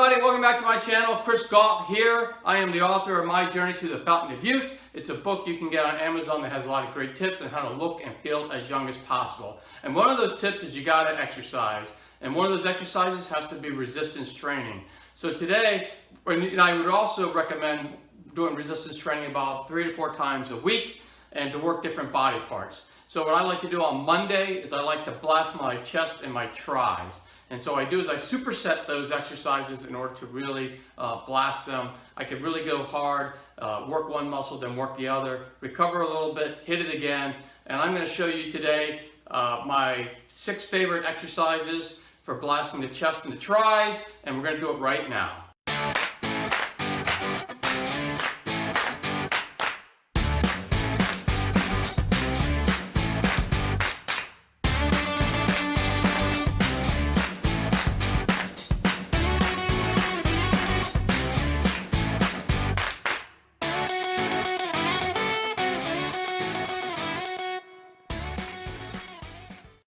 everybody, welcome back to my channel. Chris Gault here. I am the author of My Journey to the Fountain of Youth. It's a book you can get on Amazon that has a lot of great tips on how to look and feel as young as possible. And one of those tips is you gotta exercise. And one of those exercises has to be resistance training. So today, and I would also recommend doing resistance training about 3 to 4 times a week and to work different body parts. So what I like to do on Monday is I like to blast my chest and my tris. And so what I do is I superset those exercises in order to really blast them. I could really go hard, work one muscle, then work the other, recover a little bit, hit it again. And I'm going to show you today my 6 favorite exercises for blasting the chest and the tris, and we're going to do it right now.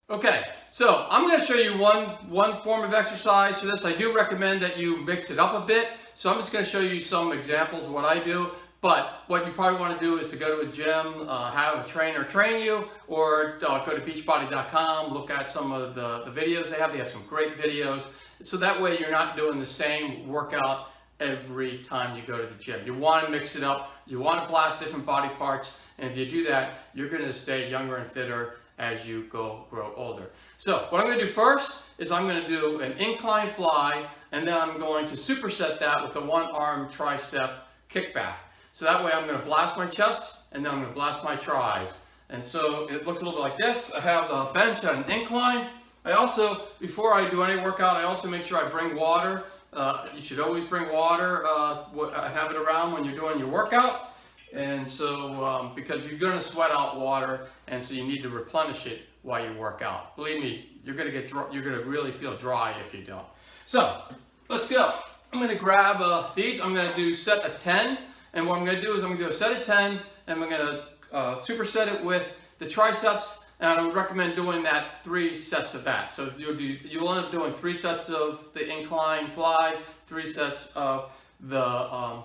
Okay, so I'm going to show you one form of exercise for this. I do recommend that you mix it up a bit. So I'm just going to show you some examples of what I do. But what you probably want to do is to go to a gym, have a trainer train you, or go to beachbody.com, look at some of the videos they have. They have some great videos. So that way you're not doing the same workout every time you go to the gym. You want to mix it up. You want to blast different body parts. And if you do that, you're going to stay younger and fitter as you grow older. So what I'm going to do first is I'm going to do an incline fly, and then I'm going to superset that with a one-arm tricep kickback. So that way I'm going to blast my chest, and then I'm going to blast my tris. And so it looks a little bit like this. I have the bench at an incline. I also, before I do any workout, I also make sure I bring water. You should always bring water, have it around when you're doing your workout. And so, because you're going to sweat out water, and so you need to replenish it while you work out. Believe me, you're going to really feel dry if you don't. So, let's go. I'm going to grab these. I'm going to do set of 10, and what I'm going to do is I'm going to do a set of 10, and I'm going to superset it with the triceps, and I would recommend doing that 3 sets of that. So you'll end up doing 3 sets of the incline fly, 3 sets of the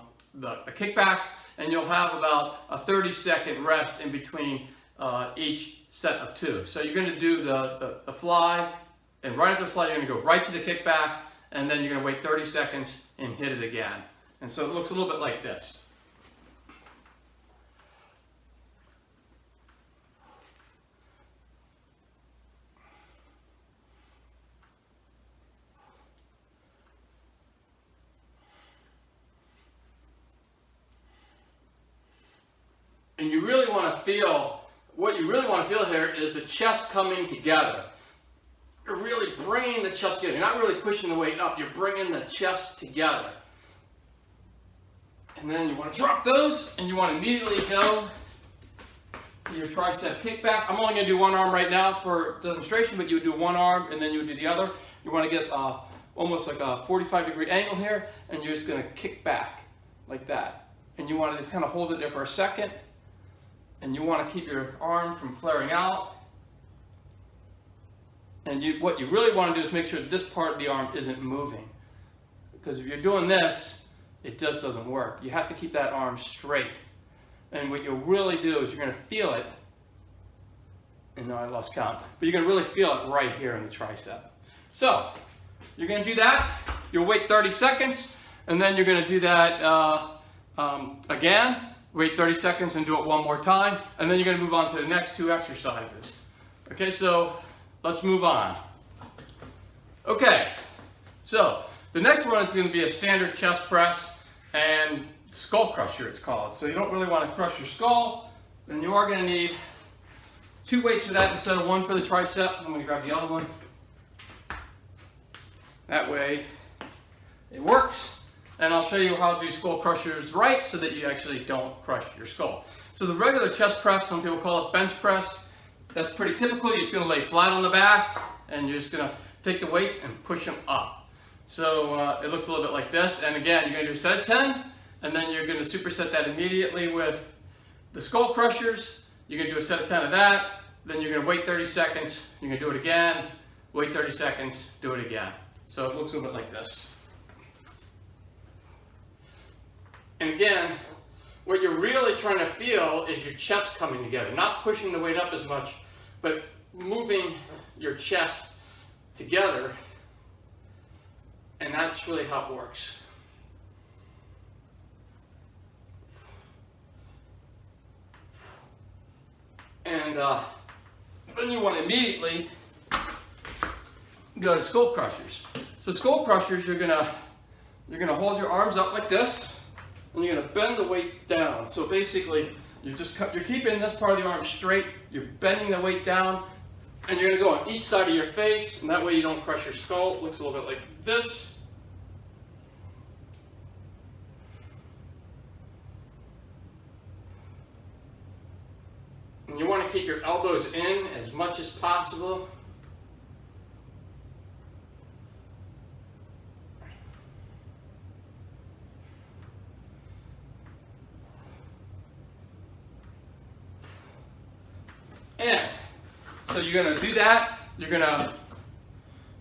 kickbacks, and you'll have about a 30-second rest in between each set of 2. So you're going to do the fly, and right after the fly, you're going to go right to the kickback, and then you're going to wait 30 seconds and hit it again. And so it looks a little bit like this. And you really want to feel, what you really want to feel here is the chest coming together. You're really bringing the chest together. You're not really pushing the weight up. You're bringing the chest together. And then you want to drop those, and you want to immediately go to your tricep kickback. I'm only going to do one arm right now for demonstration, but you would do one arm, and then you would do the other. You want to get almost like a 45-degree angle here, and you're just going to kick back like that. And you want to just kind of hold it there for a second. And you want to keep your arm from flaring out. And what you really want to do is make sure this part of the arm isn't moving. Because if you're doing this, it just doesn't work. You have to keep that arm straight. And what you'll really do is you're going to feel it. And no, I lost count. But you're going to really feel it right here in the tricep. So, you're going to do that. You'll wait 30 seconds. And then you're going to do that again. Wait 30 seconds and do it one more time, and then you're going to move on to the next 2 exercises. Okay, so let's move on. Okay, so the next one is going to be a standard chest press and Skullcrusher, it's called. So you don't really want to crush your skull, then you are going to need 2 weights for that instead of 1 for the triceps. I'm going to grab the other one. That way it works. And I'll show you how to do Skullcrushers right so that you actually don't crush your skull. So the regular chest press, some people call it bench press. That's pretty typical. You're just going to lay flat on the back, and you're just going to take the weights and push them up. So it looks a little bit like this. And again, you're going to do a set of 10, and then you're going to superset that immediately with the Skullcrushers. You're going to do a set of 10 of that. Then you're going to wait 30 seconds. You're going to do it again. Wait 30 seconds. Do it again. So it looks a little bit like this. And again, what you're really trying to feel is your chest coming together, not pushing the weight up as much, but moving your chest together, and that's really how it works. And then you want to immediately go to skull crushers. So skull crushers, you're gonna hold your arms up like this, and you're gonna bend the weight down. So basically, you're keeping this part of the arm straight. You're bending the weight down, and you're gonna go on each side of your face, and that way you don't crush your skull. It looks a little bit like this. And you want to keep your elbows in as much as possible. And so you're going to do that. You're going to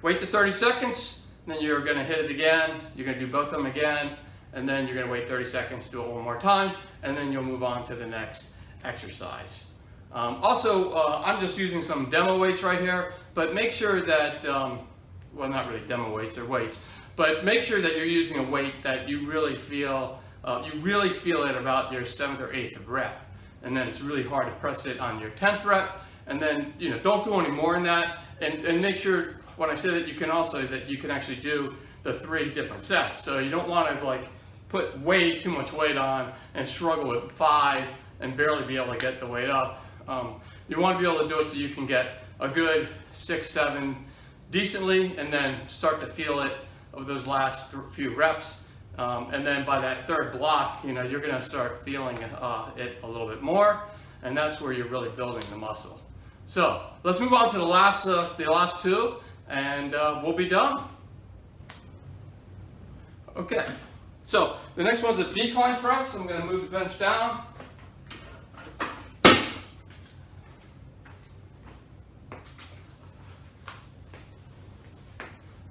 wait the 30 seconds, then you're going to hit it again. You're going to do both of them again, and then you're going to wait 30 seconds, do it one more time, and then you'll move on to the next exercise. I'm just using some demo weights right here, but make sure that, well, not really demo weights, they're weights, but make sure that you're using a weight that you really feel it about your 7th or 8th rep. And then it's really hard to press it on your 10th rep. And then, don't go any more than that. And make sure, when I say that, you can actually do the 3 different sets. So you don't want to put way too much weight on and struggle with 5 and barely be able to get the weight up. You want to be able to do it so you can get a good 6, 7 decently, and then start to feel it of those last few reps. And then by that 3rd block, you're going to start feeling it a little bit more, and that's where you're really building the muscle. So let's move on to the last 2, and we'll be done. Okay, so the next one's a decline press. I'm going to move the bench down.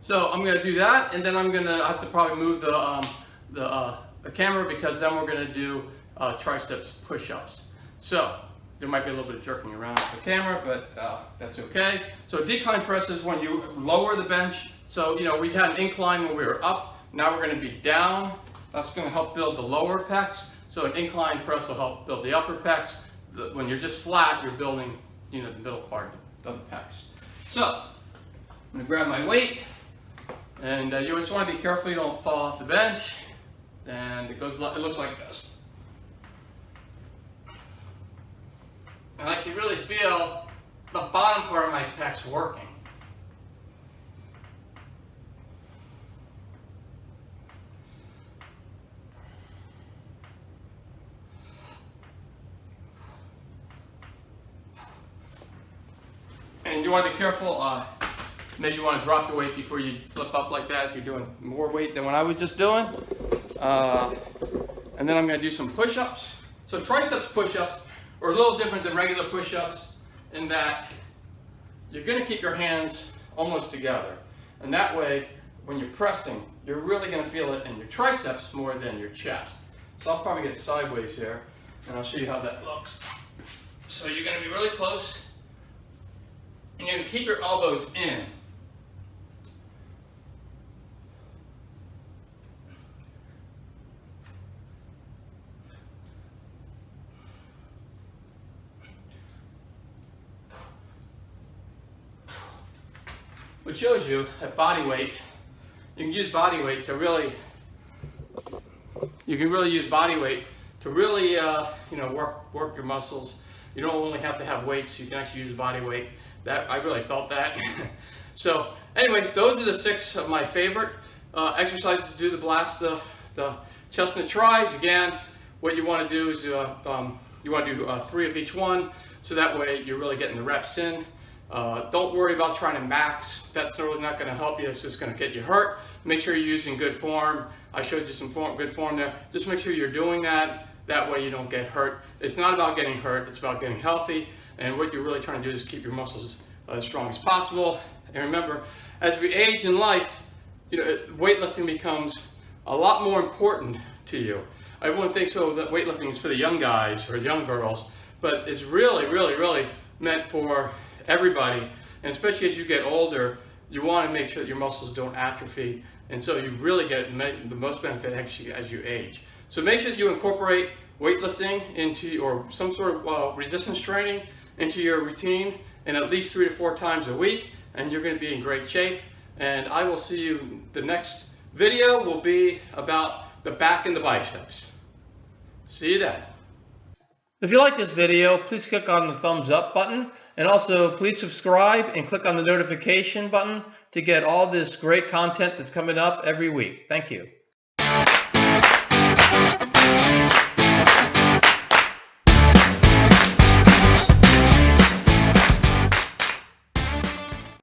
So I'm going to do that, and then I'm going to have to probably move the camera, because then we're going to do triceps push-ups. So there might be a little bit of jerking around with the camera, but that's okay. So decline press is when you lower the bench. So we had an incline when we were up. Now we're going to be down. That's going to help build the lower pecs. So an incline press will help build the upper pecs. When you're just flat, you're building the middle part of the pecs. So I'm going to grab my weight. And you always want to be careful you don't fall off the bench. And it looks like this. And I can really feel the bottom part of my pecs working. And you want to be careful. Maybe you want to drop the weight before you flip up like that if you're doing more weight than what I was just doing. And then I'm going to do some push-ups. So triceps push-ups are a little different than regular push-ups in that you're going to keep your hands almost together. And that way, when you're pressing, you're really going to feel it in your triceps more than your chest. So I'll probably get sideways here, and I'll show you how that looks. So you're going to be really close, and you're going to keep your elbows in. Which shows you that body weight, you can use body weight to really, use body weight to really, work your muscles. You don't only have to have weights, you can actually use body weight. That I really felt that. So anyway, those are the 6 of my favorite exercises to do the blast, the chest and the tris. Again, what you want to do is you want to do 3 of each one, so that way you're really getting the reps in. Don't worry about trying to max. That's really not going to help you. It's just going to get you hurt. Make sure you're using good form. I showed you some good form there. Just make sure you're doing that. That way you don't get hurt. It's not about getting hurt. It's about getting healthy. And what you're really trying to do is keep your muscles as strong as possible. And remember, as we age in life, weightlifting becomes a lot more important to you. everyone thinks, oh, that weightlifting is for the young guys or young girls, but it's really, really, really meant for everybody. And especially as you get older, you want to make sure that your muscles don't atrophy, and so you really get the most benefit actually as you age. So make sure that you incorporate weightlifting into, or some sort of resistance training into your routine, and at least 3 to 4 times a week, and you're going to be in great shape. And I will see you, the next video will be about the back and the biceps. See you then. If you like this video, please click on the thumbs up button, and also please subscribe and click on the notification button to get all this great content that's coming up every week. Thank you.